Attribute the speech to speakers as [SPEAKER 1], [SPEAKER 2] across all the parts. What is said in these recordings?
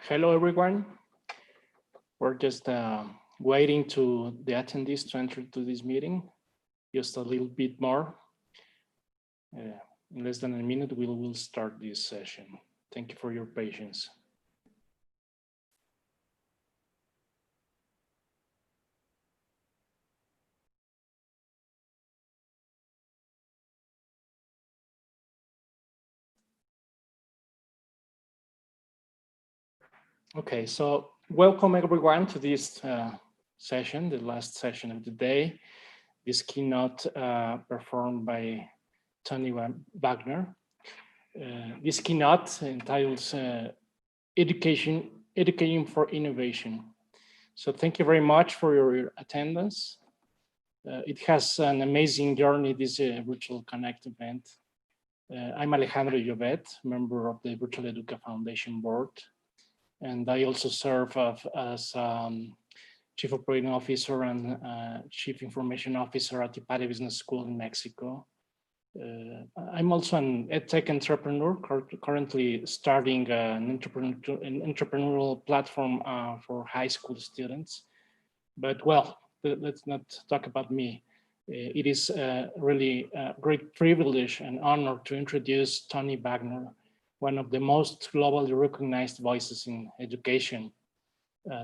[SPEAKER 1] Hello, everyone. We're just waiting to the attendees to enter to this meeting. Just a little bit more. In less than a minute, we will start this session. Thank you for your patience. Okay, so welcome everyone to this session, the last session of the day. This keynote performed by Tony Wagner. This keynote entitles Educating for Innovation. So thank you very much for your attendance. It has an amazing journey, this Virtual Connect event. I'm Alejandro Llobet, member of the Virtual Educa Foundation board. And I also serve as Chief Operating Officer and Chief Information Officer at the Ipare Business School in Mexico. I'm also an EdTech entrepreneur, currently starting an entrepreneurial platform for high school students. But well, let's not talk about me. It is really a great privilege and honor to introduce Tony Wagner, one of the most globally recognized voices in education.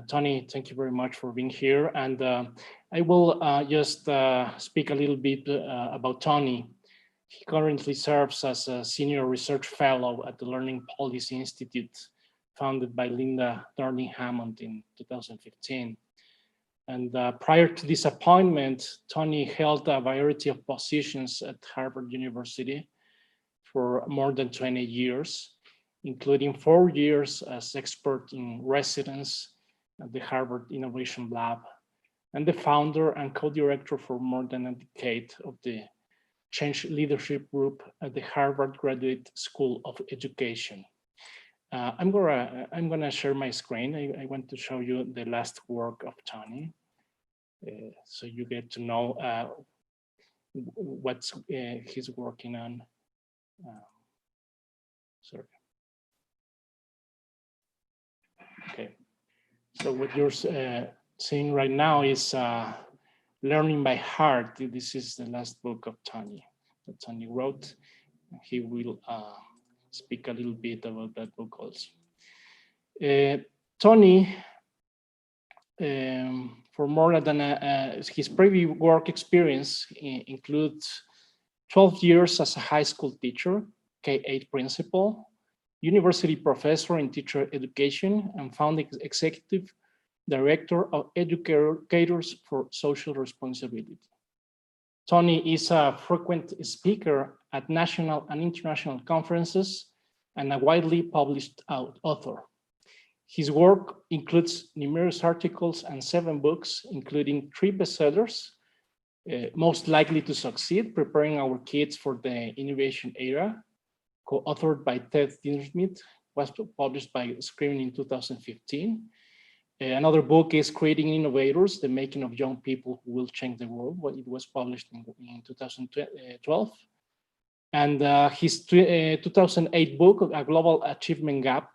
[SPEAKER 1] Tony, thank you very much for being here. And I will just speak a little bit about Tony. He currently serves as a senior research fellow at the Learning Policy Institute, founded by Linda Darling-Hammond in 2015. And prior to this appointment, Tony held a variety of positions at Harvard University for more than 20 years, including 4 years as expert in residence at the Harvard Innovation Lab, and the founder and co-director for more than a decade of the Change Leadership Group at the Harvard Graduate School of Education. I'm gonna share my screen. I want to show you the last work of Tony, so you get to know what he's working on. Sorry. Okay. So what you're seeing right now is Learning by Heart. This is the last book of Tony that Tony wrote. He will speak a little bit about that book also. Tony, for more than his previous work experience includes 12 years as a high school teacher, K-8 principal, university professor in teacher education, and founding executive director of Educators for Social Responsibility. Tony is a frequent speaker at national and international conferences and a widely published author. His work includes numerous articles and 7 books, including 3 bestsellers, Most Likely to Succeed, Preparing Our Kids for the Innovation Era, co-authored by Ted Dintersmith, was published by Scriven in 2015. Another book is Creating Innovators, The Making of Young People Who Will Change the World. It was published in 2012. And his 2008 book, A Global Achievement Gap,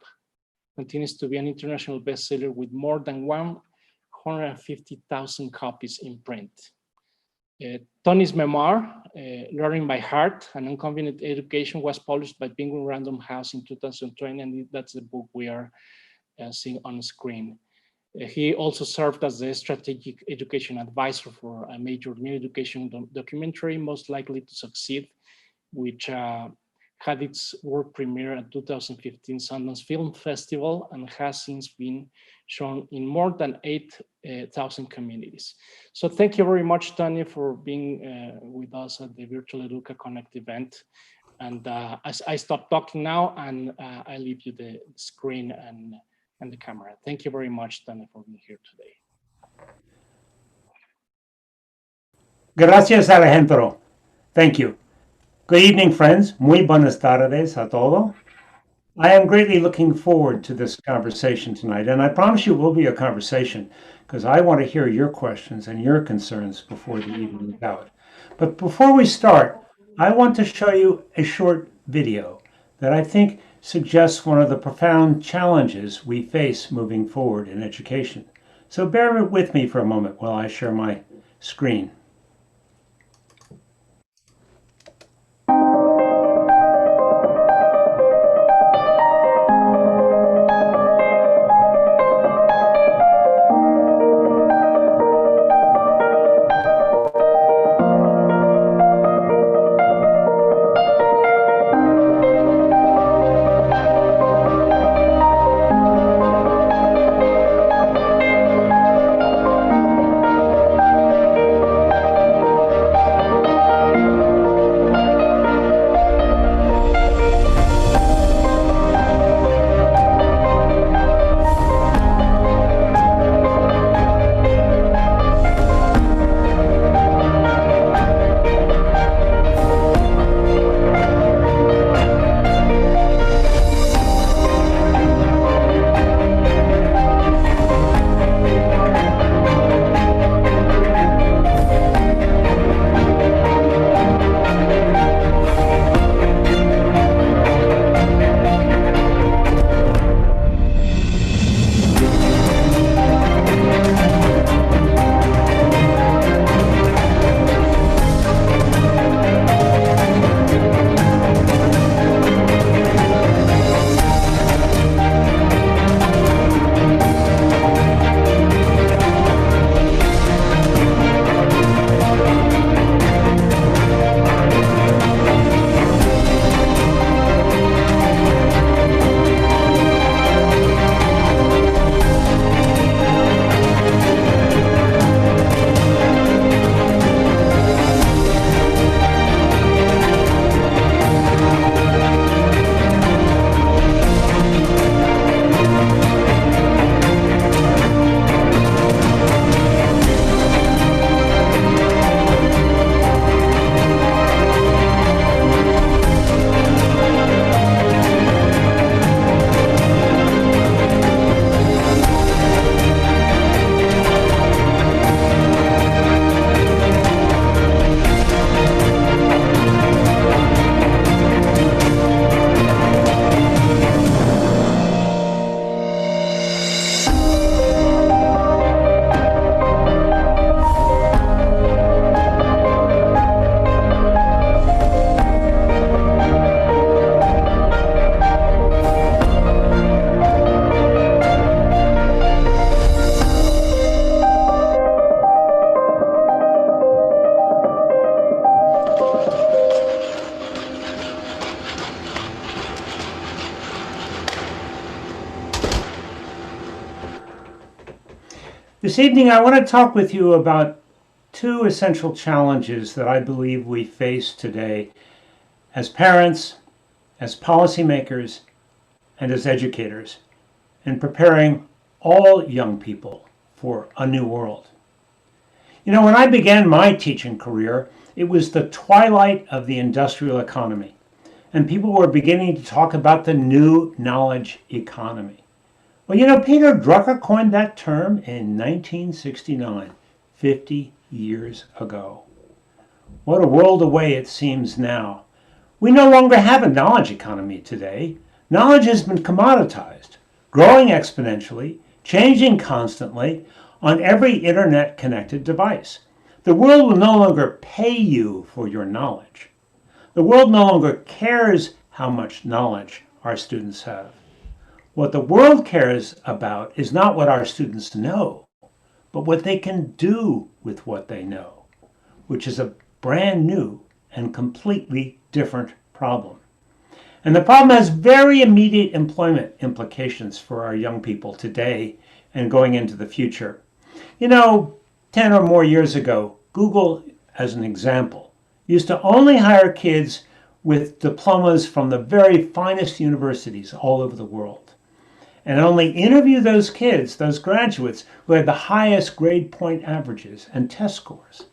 [SPEAKER 1] continues to be an international bestseller with more than 150,000 copies in print. Tony's memoir, Learning by Heart, An Unconvenient Education, was published by Penguin Random House in 2020, and that's the book we are seeing on the screen. He also served as the strategic education advisor for a major new education documentary, Most Likely to Succeed, which had its world premiere at 2015 Sundance Film Festival and has since been shown in more than 8,000 communities. So thank you very much, Tony, for being with us at the Virtual Educa Connect event. And as I stop talking now, and I leave you the screen and the camera. Thank you very much, Tony, for being here today.
[SPEAKER 2] Gracias, Alejandro. Thank you. Good evening, friends. Muy buenas tardes a todo. I am greatly looking forward to this conversation tonight, and I promise you it will be a conversation because I want to hear your questions and your concerns before the evening is out. But before we start, I want to show you a short video that I think suggests one of the profound challenges we face moving forward in education. So bear with me for a moment while I share my screen. This evening, I want to talk with you about two essential challenges that I believe we face today as parents, as policymakers, and as educators in preparing all young people for a new world. You know, when I began my teaching career, it was the twilight of the industrial economy, and people were beginning to talk about the new knowledge economy. Well, you know, Peter Drucker coined that term in 1969, 50 years ago. What a world away it seems now. We no longer have a knowledge economy today. Knowledge has been commoditized, growing exponentially, changing constantly on every internet-connected device. The world will no longer pay you for your knowledge. The world no longer cares how much knowledge our students have. What the world cares about is not what our students know, but what they can do with what they know, which is a brand new and completely different problem. And the problem has very immediate employment implications for our young people today and going into the future. You know, 10 or more years ago, Google, as an example, used to only hire kids with diplomas from the very finest universities all over the world, and only interview those kids, those graduates, who had the highest grade point averages and test scores.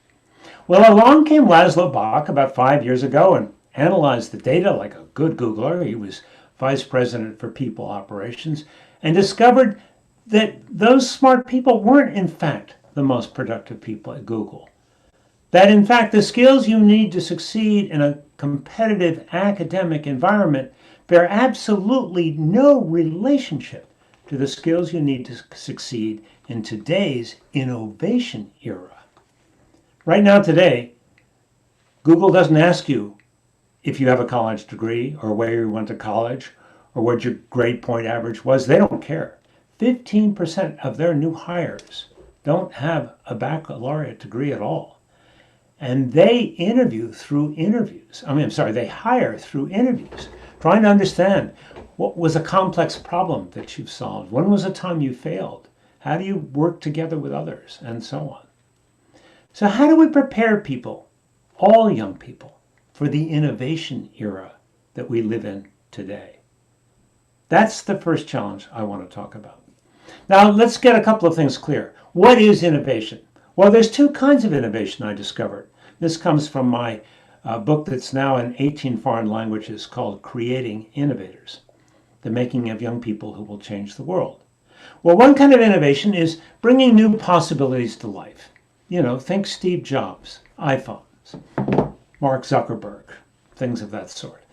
[SPEAKER 2] Well, along came Laszlo Bock about 5 years ago and analyzed the data like a good Googler. He was vice president for people operations and discovered that those smart people weren't, in fact, the most productive people at Google. That, in fact, the skills you need to succeed in a competitive academic environment bear absolutely no relationship to the skills you need to succeed in today's innovation era. Right now, today, Google doesn't ask you if you have a college degree or where you went to college or what your grade point average was. They don't care. 15% of their new hires don't have a baccalaureate degree at all. And they interview through interviews. They hire through interviews, trying to understand what was a complex problem that you've solved. When was a time you failed? How do you work together with others? And so on. So how do we prepare people, all young people, for the innovation era that we live in today? That's the first challenge I want to talk about. Now, let's get a couple of things clear. What is innovation? Well, there's two kinds of innovation I discovered. This comes from my book that's now in 18 foreign languages called Creating Innovators, the making of young people who will change the world. Well, one kind of innovation is bringing new possibilities to life. Think Steve Jobs, iPhones, Mark Zuckerberg, things of that sort.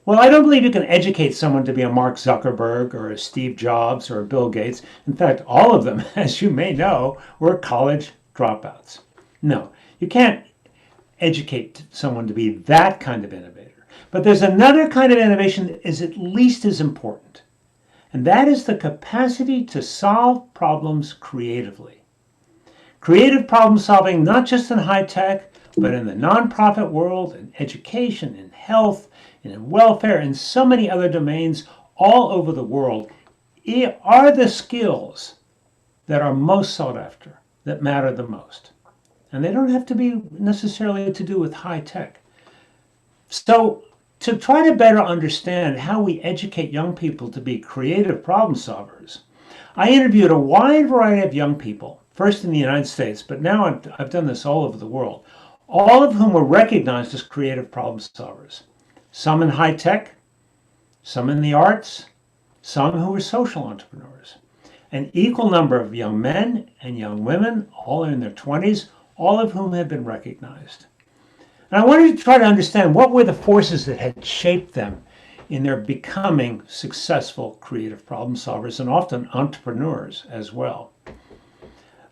[SPEAKER 2] Well, I don't believe you can educate someone to be a Mark Zuckerberg or a Steve Jobs or a Bill Gates. In fact, all of them, as you may know, were college dropouts. No, you can't educate someone to be that kind of innovator. But there's another kind of innovation that is at least as important, and that is the capacity to solve problems creatively. Creative problem solving, not just in high tech, but in the nonprofit world, in education, in health, in welfare, and so many other domains all over the world, are the skills that are most sought after, that matter the most. And they don't have to be necessarily to do with high tech. So to try to better understand how we educate young people to be creative problem solvers, I interviewed a wide variety of young people, first in the United States, but now I've done this all over the world, all of whom were recognized as creative problem solvers. Some in high tech, some in the arts, some who were social entrepreneurs. An equal number of young men and young women, all in their 20s, all of whom have been recognized. And I wanted to try to understand what were the forces that had shaped them in their becoming successful creative problem solvers and often entrepreneurs as well.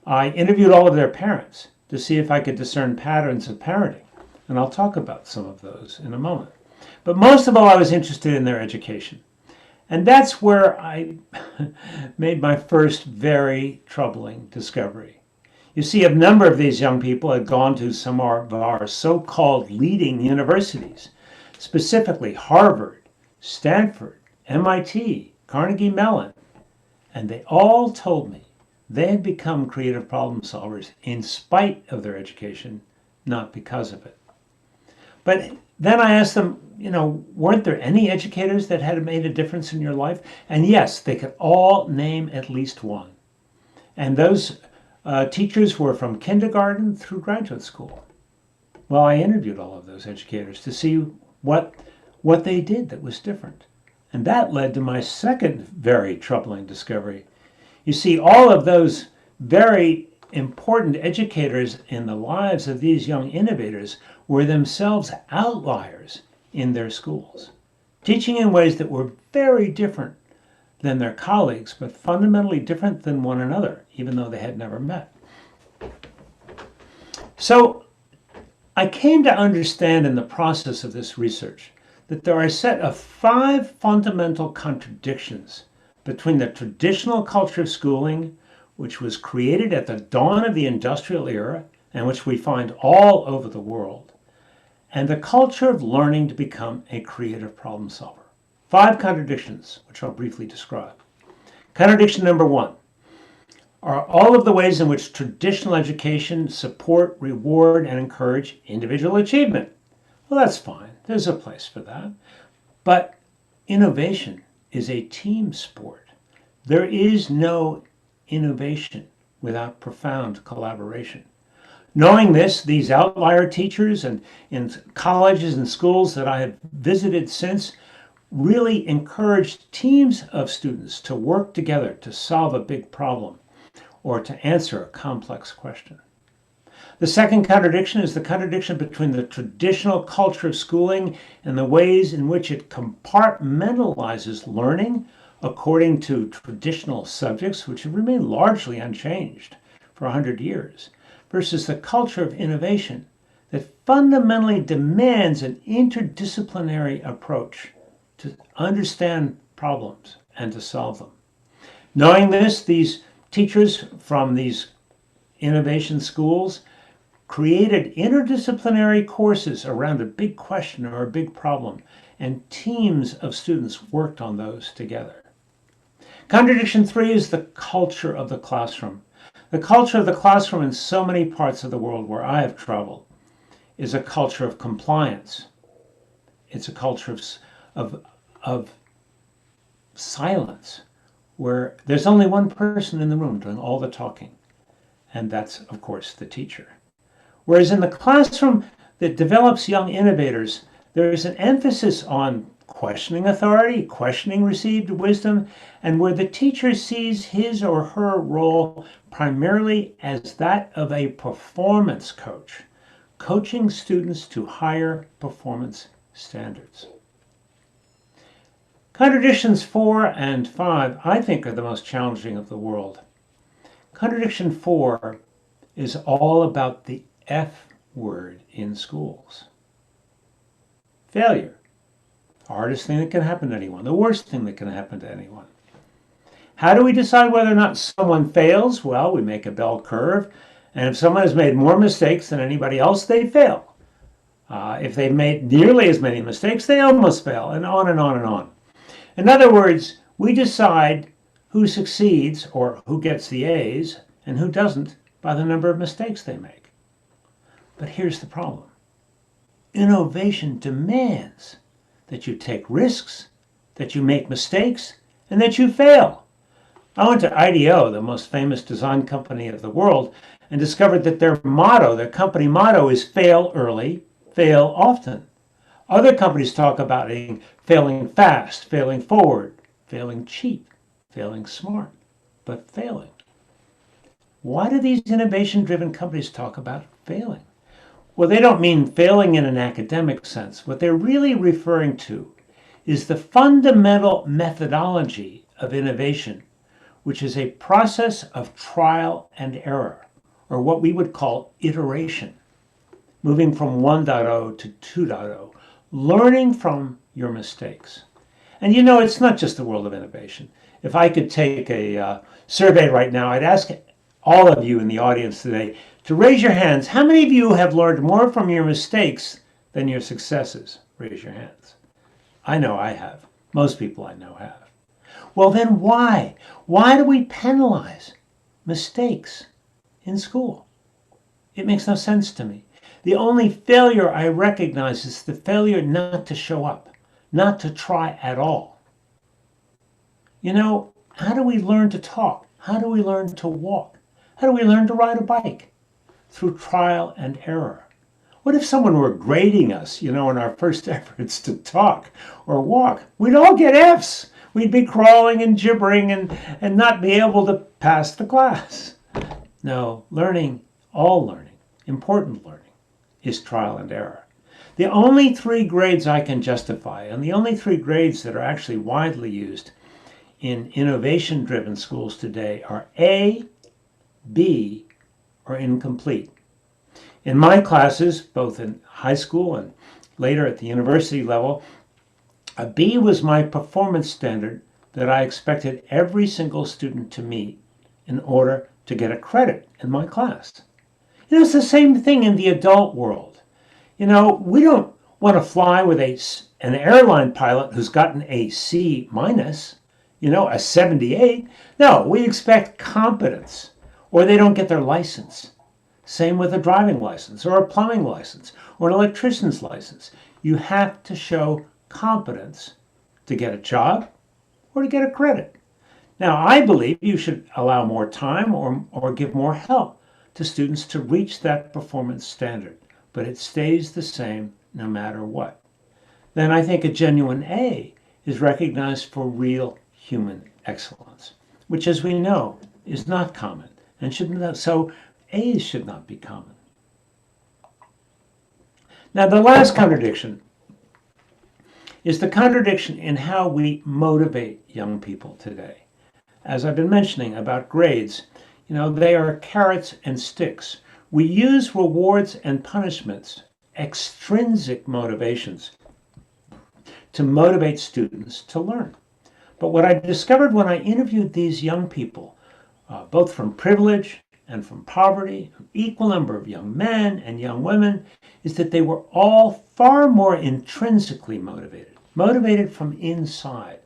[SPEAKER 2] I interviewed all of their parents to see if I could discern patterns of parenting, and I'll talk about some of those in a moment. But most of all, I was interested in their education. And that's where I made my first very troubling discovery. You see, a number of these young people had gone to some of our so-called leading universities, specifically Harvard, Stanford, MIT, Carnegie Mellon, and they all told me they had become creative problem solvers in spite of their education, not because of it. But then I asked them, weren't there any educators that had made a difference in your life? And yes, they could all name at least one. And those teachers were from kindergarten through graduate school. Well, I interviewed all of those educators to see what they did that was different. And that led to my second very troubling discovery. You see, all of those very important educators in the lives of these young innovators were themselves outliers in their schools, teaching in ways that were very different than their colleagues, but fundamentally different than one another, even though they had never met. So I came to understand in the process of this research that there are a set of 5 fundamental contradictions between the traditional culture of schooling, which was created at the dawn of the industrial era and which we find all over the world, and the culture of learning to become a creative problem solver. 5 contradictions, which I'll briefly describe. Contradiction number 1 are all of the ways in which traditional education support, reward, and encourage individual achievement. Well, that's fine. There's a place for that. But innovation is a team sport. There is no innovation without profound collaboration. Knowing this, these outlier teachers and in colleges and schools that I have visited since really encouraged teams of students to work together to solve a big problem or to answer a complex question. The second contradiction is the contradiction between the traditional culture of schooling and the ways in which it compartmentalizes learning according to traditional subjects, which have remained largely unchanged for 100 years, versus the culture of innovation that fundamentally demands an interdisciplinary approach to understand problems and to solve them. Knowing this, these teachers from these innovation schools created interdisciplinary courses around a big question or a big problem, and teams of students worked on those together. Contradiction 3 is the culture of the classroom. The culture of the classroom in so many parts of the world where I have traveled is a culture of compliance. It's a culture of silence, where there's only one person in the room doing all the talking, and that's, of course, the teacher. Whereas in the classroom that develops young innovators, there is an emphasis on questioning authority, questioning received wisdom, and where the teacher sees his or her role primarily as that of a performance coach, coaching students to higher performance standards. Contradictions 4 and 5, I think, are the most challenging of the world. Contradiction 4 is all about the F word in schools. Failure. The hardest thing that can happen to anyone, the worst thing that can happen to anyone. How do we decide whether or not someone fails? Well, we make a bell curve, and if someone has made more mistakes than anybody else, they fail. If they've made nearly as many mistakes, they almost fail, and on and on and on. In other words, we decide who succeeds or who gets the A's and who doesn't by the number of mistakes they make. But here's the problem. Innovation demands that you take risks, that you make mistakes, and that you fail. I went to IDEO, the most famous design company of the world, and discovered that their motto, their company motto, is fail early, fail often. Other companies talk about failing fast, failing forward, failing cheap, failing smart, but failing. Why do these innovation-driven companies talk about failing? Well, they don't mean failing in an academic sense. What they're really referring to is the fundamental methodology of innovation, which is a process of trial and error, or what we would call iteration, moving from 1.0 to 2.0, learning from your mistakes. And you know, it's not just the world of innovation. If I could take a survey right now, I'd ask all of you in the audience today to raise your hands. How many of you have learned more from your mistakes than your successes? Raise your hands. I know I have. Most people I know have. Well, then why? Why do we penalize mistakes in school? It makes no sense to me. The only failure I recognize is the failure not to show up, not to try at all. You know, how do we learn to talk? How do we learn to walk? How do we learn to ride a bike? Through trial and error. What if someone were grading us, in our first efforts to talk or walk? We'd all get F's. We'd be crawling and gibbering and not be able to pass the class. No, learning, all learning, important learning, is trial and error. The only 3 grades I can justify, and the only 3 grades that are actually widely used in innovation-driven schools today are A, B, or incomplete. In my classes, both in high school and later at the university level, a B was my performance standard that I expected every single student to meet in order to get a credit in my class. It's the same thing in the adult world. We don't want to fly with an airline pilot who's gotten a C minus, a 78. No, we expect competence, or they don't get their license. Same with a driving license or a plumbing license or an electrician's license. You have to show competence to get a job or to get a credit. Now, I believe you should allow more time or give more help to students to reach that performance standard, but it stays the same no matter what. Then I think a genuine A is recognized for real human excellence, which, as we know, is not common and shouldn't. So A's should not be common. Now, the last contradiction is the contradiction in how we motivate young people today. As I've been mentioning about grades, they are carrots and sticks. We use rewards and punishments, extrinsic motivations, to motivate students to learn. But what I discovered when I interviewed these young people, both from privilege and from poverty, an equal number of young men and young women, is that they were all far more intrinsically motivated from inside.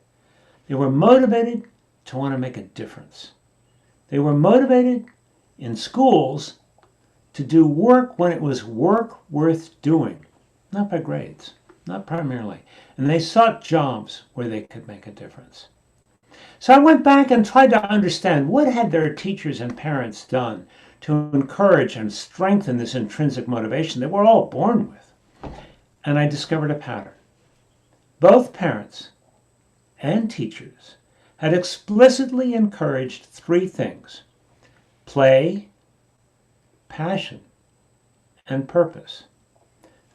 [SPEAKER 2] They were motivated to want to make a difference. They were motivated in schools to do work when it was work worth doing, not by grades, not primarily. And they sought jobs where they could make a difference. So I went back and tried to understand what had their teachers and parents done to encourage and strengthen this intrinsic motivation that we're all born with. And I discovered a pattern. Both parents and teachers had explicitly encouraged three things: play, passion, and purpose.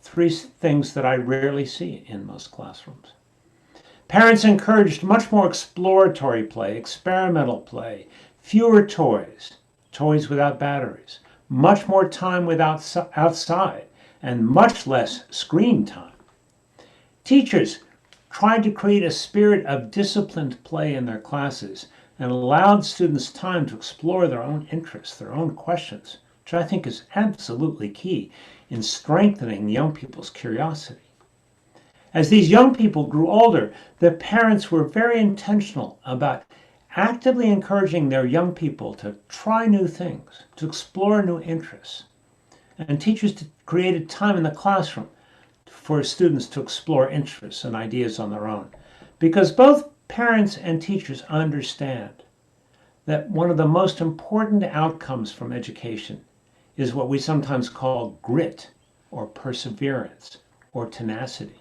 [SPEAKER 2] Three things that I rarely see in most classrooms. Parents encouraged much more exploratory play, experimental play, fewer toys, toys without batteries, much more time outside, and much less screen time. Teachers tried to create a spirit of disciplined play in their classes and allowed students time to explore their own interests, their own questions, which I think is absolutely key in strengthening young people's curiosity. As these young people grew older, their parents were very intentional about actively encouraging their young people to try new things, to explore new interests. And teachers created time in the classroom for students to explore interests and ideas on their own. Because both parents and teachers understand that one of the most important outcomes from education is what we sometimes call grit or perseverance or tenacity.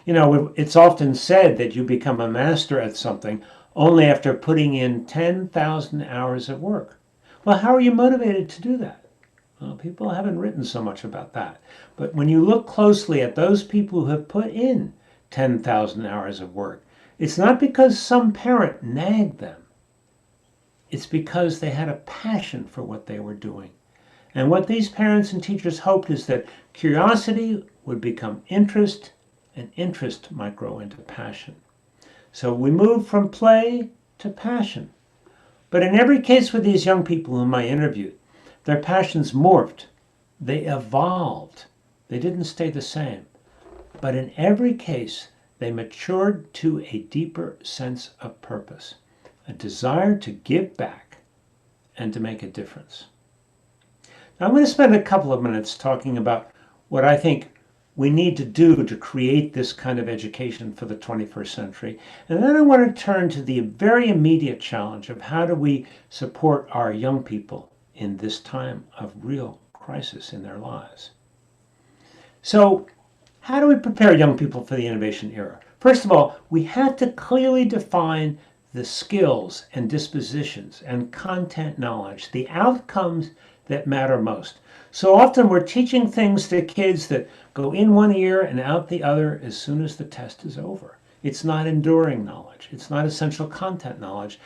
[SPEAKER 2] It's often said that you become a master at something only after putting in 10,000 hours of work. Well, how are you motivated to do that? Well, people haven't written so much about that. But when you look closely at those people who have put in 10,000 hours of work, it's not because some parent nagged them. It's because they had a passion for what they were doing. And what these parents and teachers hoped is that curiosity would become interest, and interest might grow into passion. So we move from play to passion. But in every case with these young people whom I interviewed, their passions morphed. They evolved. They didn't stay the same. But in every case, they matured to a deeper sense of purpose, a desire to give back and to make a difference. Now, I'm going to spend a couple of minutes talking about what I think we need to do to create this kind of education for the 21st century. And then I want to turn to the very immediate challenge of how do we support our young people in this time of real crisis in their lives. So, how do we prepare young people for the innovation era? First of all, we have to clearly define the skills and dispositions and content knowledge, the outcomes that matter most. So often we're teaching things to kids that go in one ear and out the other as soon as the test is over. It's not enduring knowledge. It's not essential content knowledge.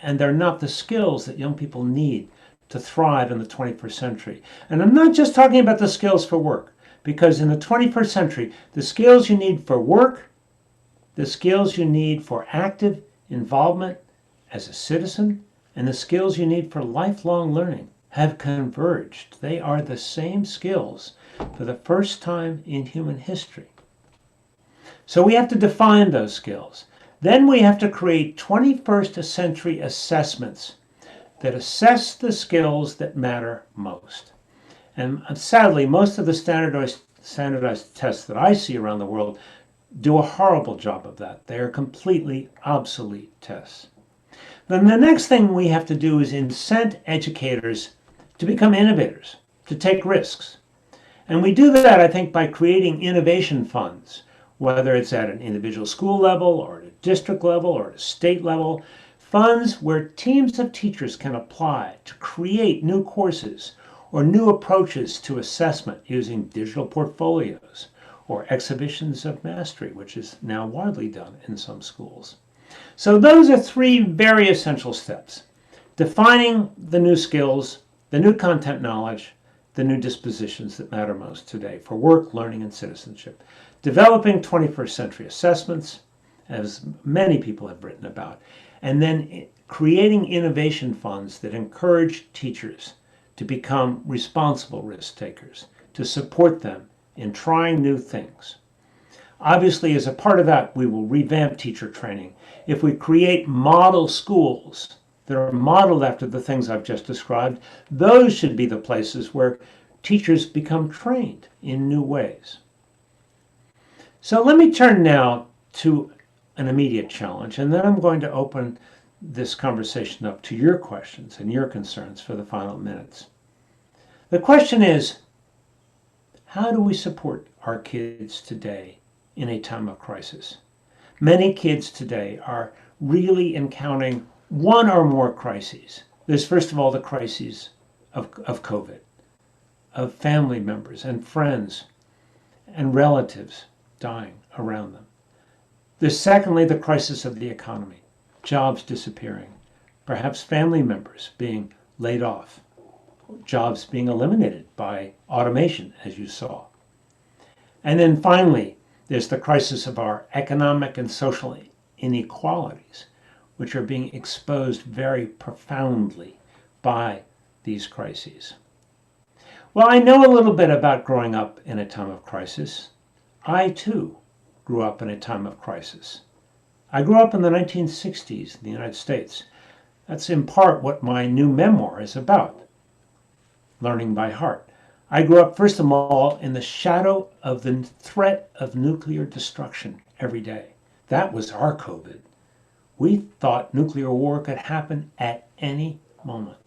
[SPEAKER 2] And they're not the skills that young people need to thrive in the 21st century. And I'm not just talking about the skills for work, because in the 21st century, the skills you need for work, the skills you need for active involvement as a citizen, and the skills you need for lifelong learning have converged. They are the same skills for the first time in human history. So we have to define those skills. Then we have to create 21st century assessments that assess the skills that matter most. And sadly, most of the standardized tests that I see around the world do a horrible job of that. They are completely obsolete tests. Then the next thing we have to do is incent educators to become innovators, to take risks. And we do that, I think, by creating innovation funds, whether it's at an individual school level or at a district level or at a state level, funds where teams of teachers can apply to create new courses or new approaches to assessment using digital portfolios or exhibitions of mastery, which is now widely done in some schools. So those are three very essential steps: defining the new skills, the new content knowledge, the new dispositions that matter most today for work, learning, and citizenship. Developing 21st century assessments, as many people have written about, and then creating innovation funds that encourage teachers to become responsible risk takers, to support them in trying new things. Obviously, as a part of that, we will revamp teacher training. If we create model schools that are modeled after the things I've just described, those should be the places where teachers become trained in new ways. So let me turn now to an immediate challenge, and then I'm going to open this conversation up to your questions and your concerns for the final minutes. The question is, how do we support our kids today in a time of crisis? Many kids today are really encountering one or more crises. There's first of all the crises of COVID, of family members and friends and relatives dying around them. There's secondly the crisis of the economy, jobs disappearing, perhaps family members being laid off, jobs being eliminated by automation, as you saw. And then finally, there's the crisis of our economic and social inequalities, which are being exposed very profoundly by these crises. Well, I know a little bit about growing up in a time of crisis. I, too, grew up in a time of crisis. I grew up in the 1960s in the United States. That's in part what my new memoir is about, learning by heart. I grew up, first of all, in the shadow of the threat of nuclear destruction every day. That was our COVID. We thought nuclear war could happen at any moment.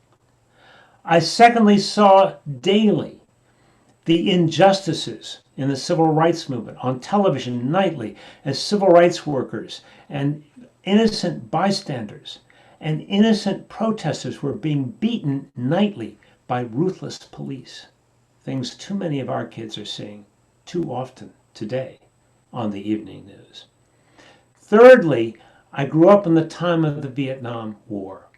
[SPEAKER 2] I secondly saw daily the injustices in the civil rights movement on television nightly as civil rights workers and innocent bystanders and innocent protesters were being beaten nightly by ruthless police. Things too many of our kids are seeing too often today on the evening news. Thirdly, I grew up in the time of the Vietnam War.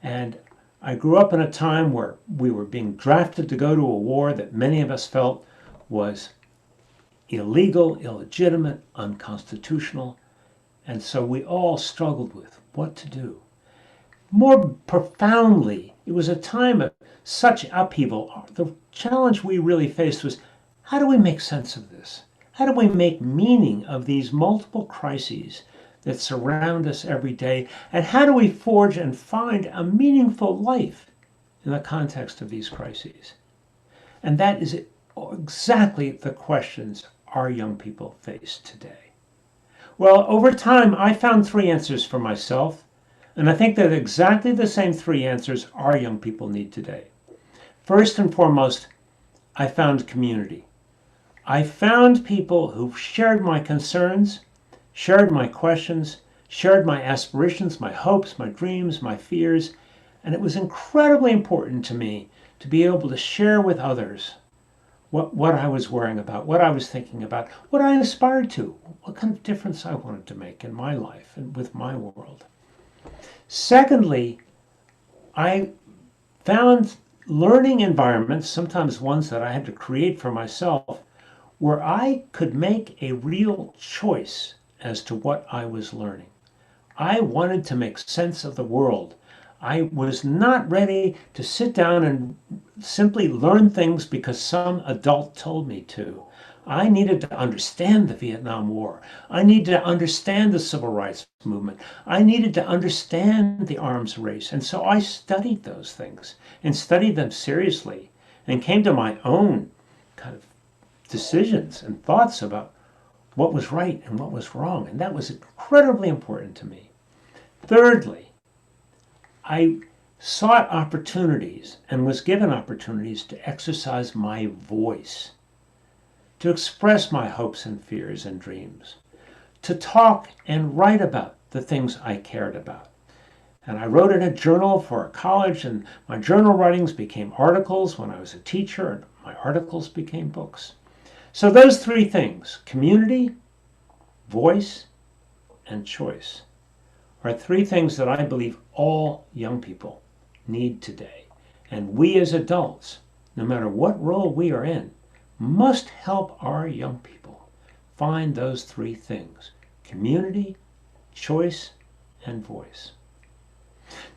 [SPEAKER 2] And I grew up in a time where we were being drafted to go to a war that many of us felt was illegal, illegitimate, unconstitutional. And so we all struggled with what to do. More profoundly, it was a time of such upheaval. The challenge we really faced was, how do we make sense of this? How do we make meaning of these multiple crises that surround us every day? And how do we forge and find a meaningful life in the context of these crises? And that is exactly the questions our young people face today. Well, over time, I found three answers for myself. And I think that exactly the same three answers our young people need today. First and foremost, I found community. I found people who shared my concerns, shared my questions, shared my aspirations, my hopes, my dreams, my fears. And it was incredibly important to me to be able to share with others what I was worrying about, what I was thinking about, what I aspired to, what kind of difference I wanted to make in my life and with my world. Secondly, I found learning environments, sometimes ones that I had to create for myself, where I could make a real choice as to what I was learning. I wanted to make sense of the world. I was not ready to sit down and simply learn things because some adult told me to. I needed to understand the Vietnam War. I needed to understand the civil rights movement. I needed to understand the arms race. And so I studied those things and studied them seriously and came to my own kind of decisions and thoughts about what was right and what was wrong. And that was incredibly important to me. Thirdly, I sought opportunities and was given opportunities to exercise my voice, to express my hopes and fears and dreams, to talk and write about the things I cared about. And I wrote in a journal for a college, and my journal writings became articles when I was a teacher, and my articles became books. So those three things, community, voice, and choice, are three things that I believe all young people need today. And we as adults, no matter what role we are in, must help our young people find those three things: community, choice, and voice.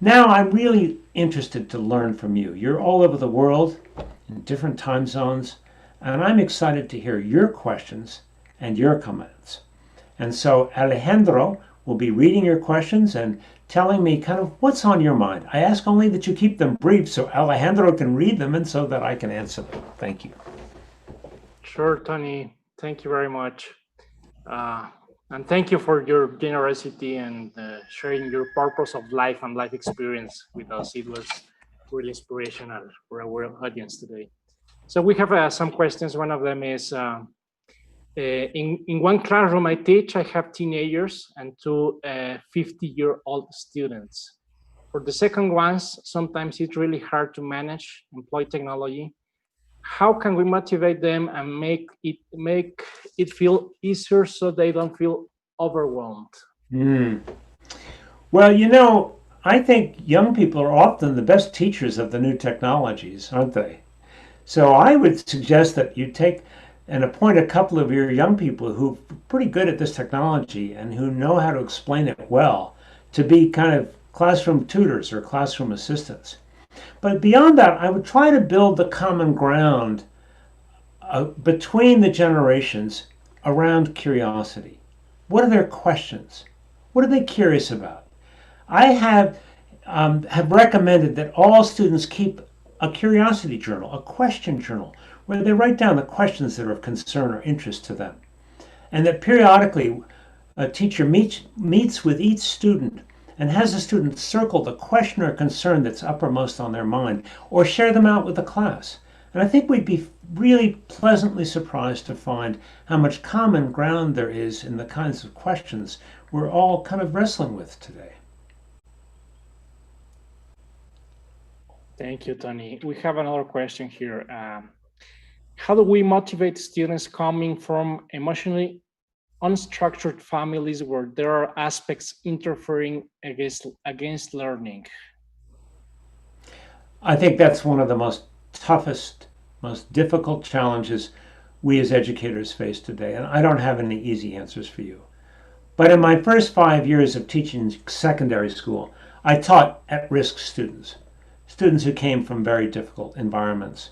[SPEAKER 2] Now I'm really interested to learn from you. You're all over the world in different time zones, and I'm excited to hear your questions and your comments. And so Alejandro will be reading your questions and telling me kind of what's on your mind. I ask only that you keep them brief so Alejandro can read them and so that I can answer them. Thank you.
[SPEAKER 1] Sure, Tony. Thank you very much. And thank you for your generosity and sharing your purpose of life and life experience with us. It was really inspirational for our audience today. So we have some questions. One of them is, in one classroom I teach, I have teenagers and two 50-year-old students. For the second ones, sometimes it's really hard to manage, employ technology. How can we motivate them and make it feel easier so they don't feel overwhelmed?
[SPEAKER 2] Well, you know, I think young people are often the best teachers of the new technologies, aren't they? So I would suggest that you take and appoint a couple of your young people who are pretty good at this technology and who know how to explain it well to be kind of classroom tutors or classroom assistants. But beyond that, I would try to build the common ground between the generations around curiosity. What are their questions? What are they curious about? I have recommended that all students keep a curiosity journal, a question journal, where they write down the questions that are of concern or interest to them. And that periodically a teacher meets with each student and has the student circle the question or concern that's uppermost on their mind, or share them out with the class. And I think we'd be really pleasantly surprised to find how much common ground there is in the kinds of questions we're all kind of wrestling with today.
[SPEAKER 1] Thank you, Tony. We have another question here. How do we motivate students coming from emotionally unstructured families where there are aspects interfering against learning?
[SPEAKER 2] I think that's one of the most toughest, most difficult challenges we as educators face today. And I don't have any easy answers for you. But in my first 5 years of teaching secondary school, I taught at-risk students, students who came from very difficult environments.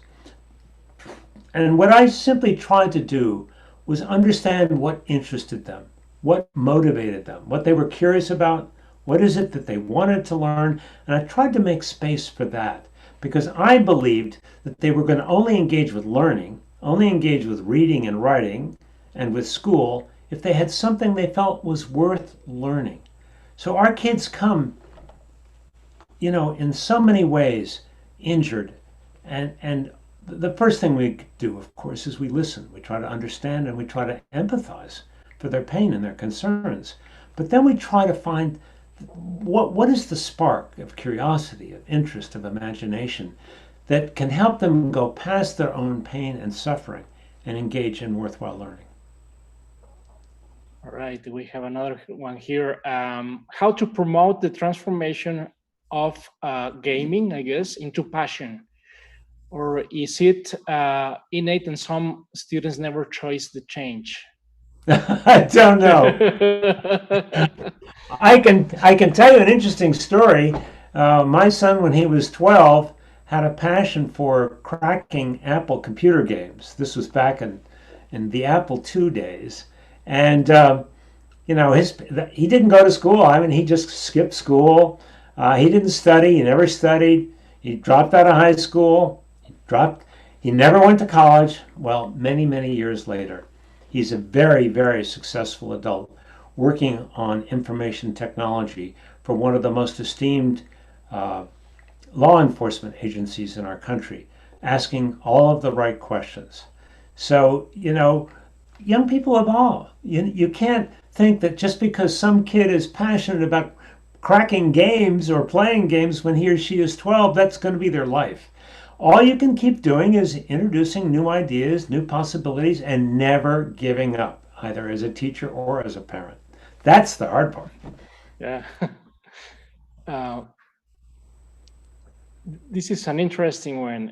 [SPEAKER 2] And what I simply tried to do was understand what interested them, what motivated them, what they were curious about, what is it that they wanted to learn, and I tried to make space for that because I believed that they were going to only engage with learning, only engage with reading and writing and with school if they had something they felt was worth learning. So our kids come, you know, in so many ways injured, and the first thing we do, of course, is we listen. We try to understand and we try to empathize for their pain and their concerns. But then we try to find what is the spark of curiosity, of interest, of imagination that can help them go past their own pain and suffering and engage in worthwhile learning.
[SPEAKER 1] All right, we have another one here. How to promote the transformation of gaming, I guess, into passion? Or is it innate and some students never choose the change?
[SPEAKER 2] I don't know. I can tell you an interesting story. My son, when he was 12, had a passion for cracking Apple computer games. This was back in the Apple II days, and you know, he didn't go to school. I mean, he just skipped school. He didn't study. He never studied. He dropped out of high school. He never went to college. Well, many years later, he's a very, very successful adult working on information technology for one of the most esteemed law enforcement agencies in our country, asking all of the right questions. So, you know, young people evolve. You can't think that just because some kid is passionate about cracking games or playing games when he or she is 12. That's going to be their life. All you can keep doing is introducing new ideas, new possibilities, and never giving up, either as a teacher or as a parent. That's the hard part.
[SPEAKER 1] Yeah. This is an interesting one.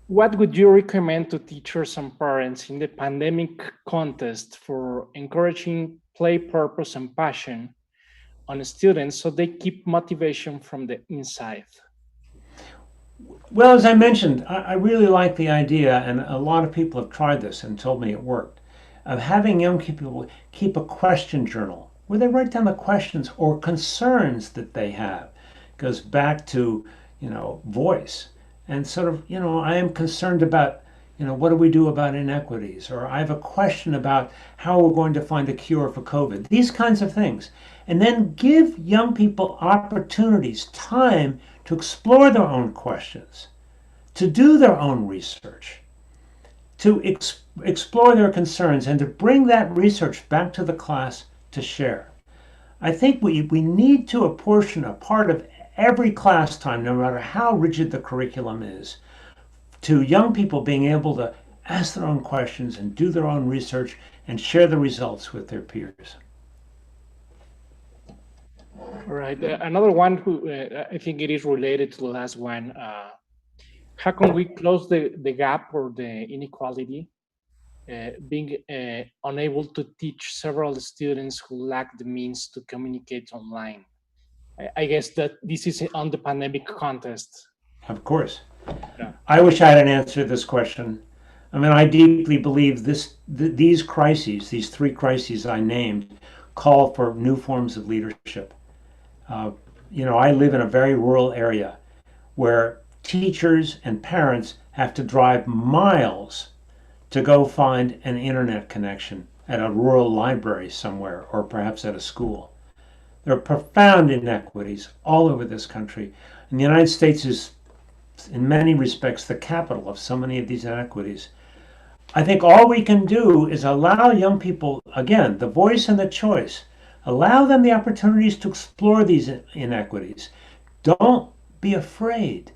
[SPEAKER 1] What would you recommend to teachers and parents in the pandemic context for encouraging play, purpose, and passion on students so they keep motivation from the inside?
[SPEAKER 2] Well, as I mentioned, I really like the idea, and a lot of people have tried this and told me it worked, of having young people keep a question journal where they write down the questions or concerns that they have. It goes back to, voice and sort of, I am concerned about, what do we do about inequities? Or I have a question about how we're going to find a cure for COVID. These kinds of things. And then give young people opportunities, time to explore their own questions, to do their own research, to explore their concerns, and to bring that research back to the class to share. I think we need to apportion a part of every class time, no matter how rigid the curriculum is, to young people being able to ask their own questions and do their own research and share the results with their peers.
[SPEAKER 1] All right. Another one who I think it is related to the last one. How can we close the gap or the inequality, being unable to teach several students who lack the means to communicate online? I guess that this is on the pandemic context.
[SPEAKER 2] Of course.
[SPEAKER 1] Yeah.
[SPEAKER 2] I wish I had an answer to this question. I mean, I deeply believe these crises, these three crises I named, call for new forms of leadership. I live in a very rural area where teachers and parents have to drive miles to go find an internet connection at a rural library somewhere, or perhaps at a school. There are profound inequities all over this country. And the United States is, in many respects, the capital of so many of these inequities. I think all we can do is allow young people, again, the voice and the choice, allow them the opportunities to explore these inequities. Don't be afraid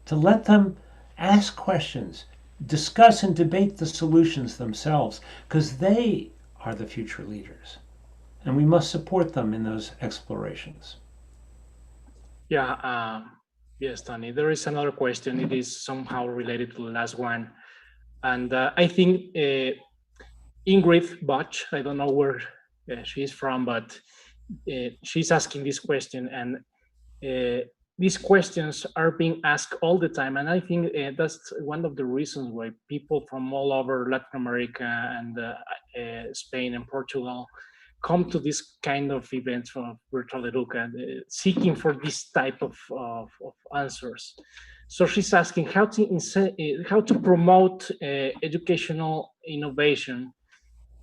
[SPEAKER 2] to let them ask questions, discuss and debate the solutions themselves, because they are the future leaders. And we must support them in those explorations.
[SPEAKER 1] Yeah. Yes, Tony. There is another question. It is somehow related to the last one. And I think Ingrid Butch, I don't know where she's from, but she's asking this question. And these questions are being asked all the time. And I think that's one of the reasons why people from all over Latin America and Spain and Portugal come to this kind of events from Virtual Educa, seeking for this type of answers. So she's asking how to promote educational innovation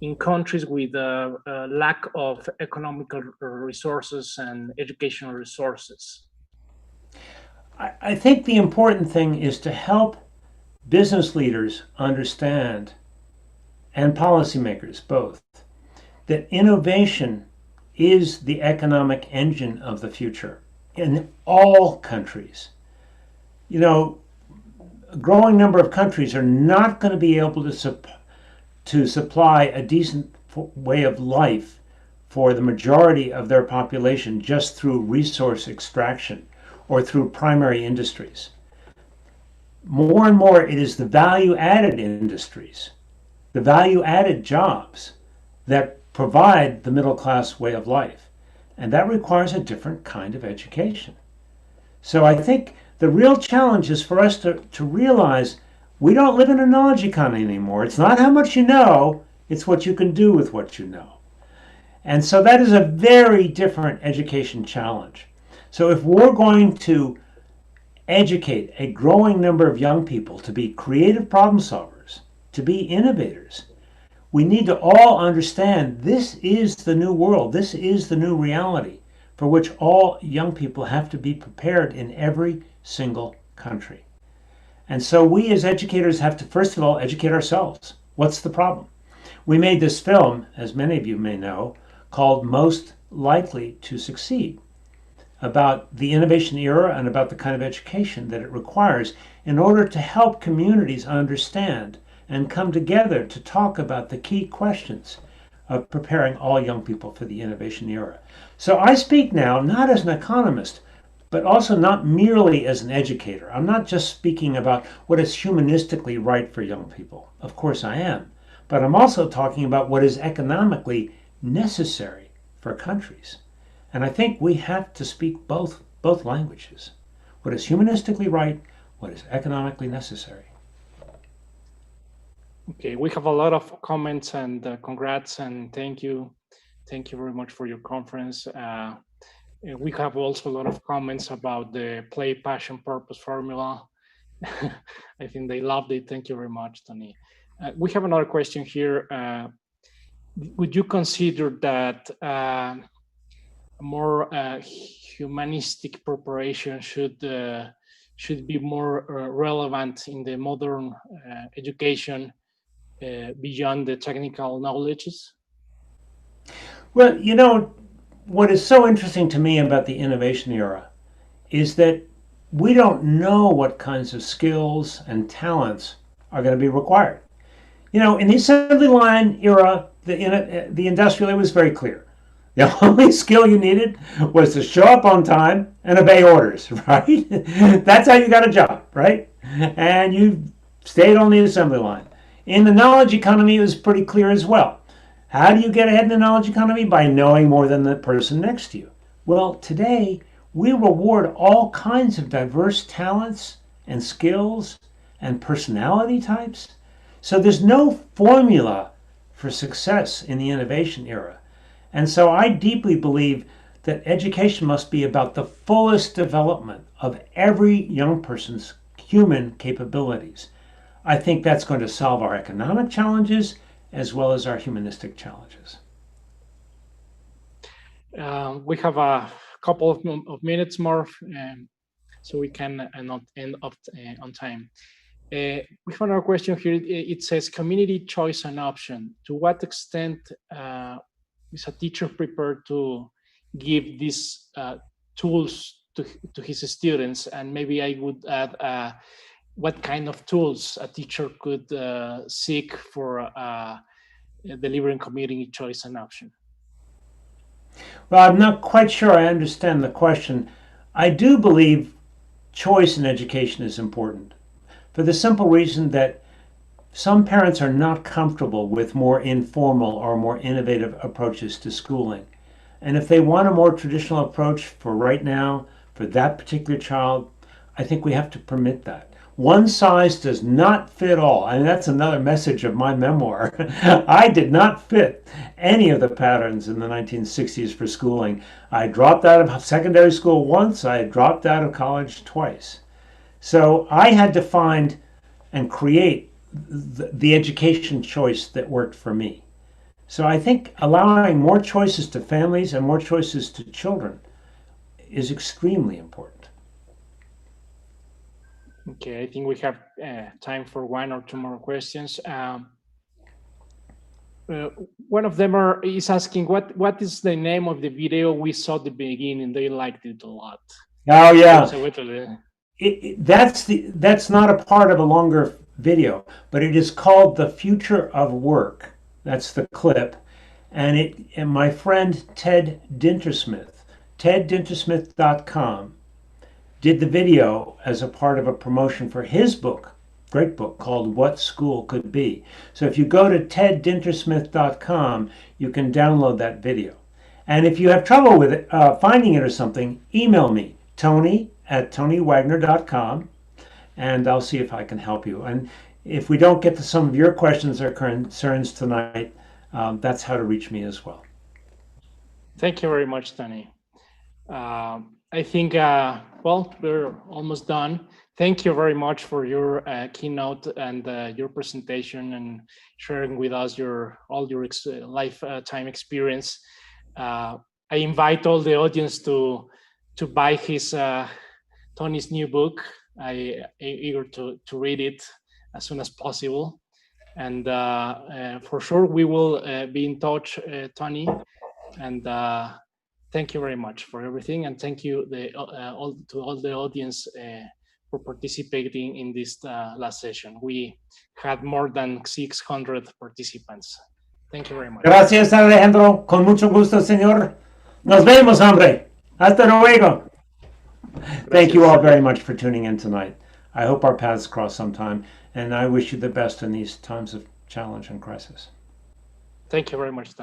[SPEAKER 1] in countries with a lack of economical resources and educational resources.
[SPEAKER 2] I think the important thing is to help business leaders understand, and policymakers both, that innovation is the economic engine of the future in all countries. A growing number of countries are not going to be able to supply a decent way of life for the majority of their population just through resource extraction or through primary industries. More and more, it is the value-added industries, the value-added jobs that provide the middle-class way of life. And that requires a different kind of education. So I think the real challenge is for us to realize we don't live in a knowledge economy anymore. It's not how much you know, it's what you can do with what you know. And so that is a very different education challenge. So if we're going to educate a growing number of young people to be creative problem solvers, to be innovators, we need to all understand this is the new world, this is the new reality for which all young people have to be prepared in every single country. And so we as educators have to, first of all, educate ourselves. What's the problem? We made this film, as many of you may know, called Most Likely to Succeed, about the innovation era and about the kind of education that it requires in order to help communities understand and come together to talk about the key questions of preparing all young people for the innovation era. So I speak now not as an economist, but also not merely as an educator. I'm not just speaking about what is humanistically right for young people. Of course I am. But I'm also talking about what is economically necessary for countries. And I think we have to speak both languages. What is humanistically right, what is economically necessary.
[SPEAKER 1] Okay, we have a lot of comments and congrats and thank you. Thank you very much for your conference. We have also a lot of comments about the play, passion, purpose formula. I think they loved it. Thank you very much, Tony. We have another question here. Would you consider that more humanistic preparation should be more relevant in the modern education beyond the technical knowledges?
[SPEAKER 2] Well, you know, what is so interesting to me about the innovation era is that we don't know what kinds of skills and talents are going to be required. You know, in the assembly line era, the industrial, it was very clear. The only skill you needed was to show up on time and obey orders, right? That's how you got a job, right? And you stayed on the assembly line. In the knowledge economy, it was pretty clear as well. How do you get ahead in the knowledge economy? By knowing more than the person next to you. Well, today, we reward all kinds of diverse talents and skills and personality types. So there's no formula for success in the innovation era. And so I deeply believe that education must be about the fullest development of every young person's human capabilities. I think that's going to solve our economic challenges as well as our humanistic challenges.
[SPEAKER 1] We have a couple of minutes more, so we can not end up on time. We have another question here. It says community choice and option. To what extent is a teacher prepared to give these tools to his students? And maybe I would add what kind of tools a teacher could seek for delivering community choice and option.
[SPEAKER 2] Well, I'm not quite sure I understand the question. I do believe choice in education is important for the simple reason that some parents are not comfortable with more informal or more innovative approaches to schooling. And if they want a more traditional approach for right now, for that particular child, I think we have to permit that. One size does not fit all. And that's another message of my memoir. I did not fit any of the patterns in the 1960s for schooling. I dropped out of secondary school once. I dropped out of college twice. So I had to find and create the education choice that worked for me. So I think allowing more choices to families and more choices to children is extremely important.
[SPEAKER 1] Okay, I think we have time for one or two more questions. One of them is asking what is the name of the video we saw at the beginning? They liked it a lot.
[SPEAKER 2] Oh yeah, that's not a part of a longer video, but it is called The Future of Work. That's the clip, and my friend Ted Dintersmith, teddintersmith.com, did the video as a part of a promotion for his book, great book called What School Could Be. So if you go to teddintersmith.com, you can download that video. And if you have trouble with it, finding it or something, email me, tony@tonywagner.com, and I'll see if I can help you. And if we don't get to some of your questions or concerns tonight, that's how to reach me as well.
[SPEAKER 1] Thank you very much, Tony. I think, well, we're almost done. Thank you very much for your keynote and your presentation and sharing with us all your lifetime experience. I invite all the audience to buy Tony's new book. I'm eager to read it as soon as possible. And for sure, we will be in touch, Tony. And thank you very much for everything. And thank you to all the audience for participating in this last session. We had more than 600 participants. Thank you very much.
[SPEAKER 2] Gracias, Alejandro. Con mucho gusto, señor. Nos vemos, hombre. Hasta luego. Thank you all very much for tuning in tonight. I hope our paths cross sometime, and I wish you the best in these times of challenge and crisis.
[SPEAKER 1] Thank you very much.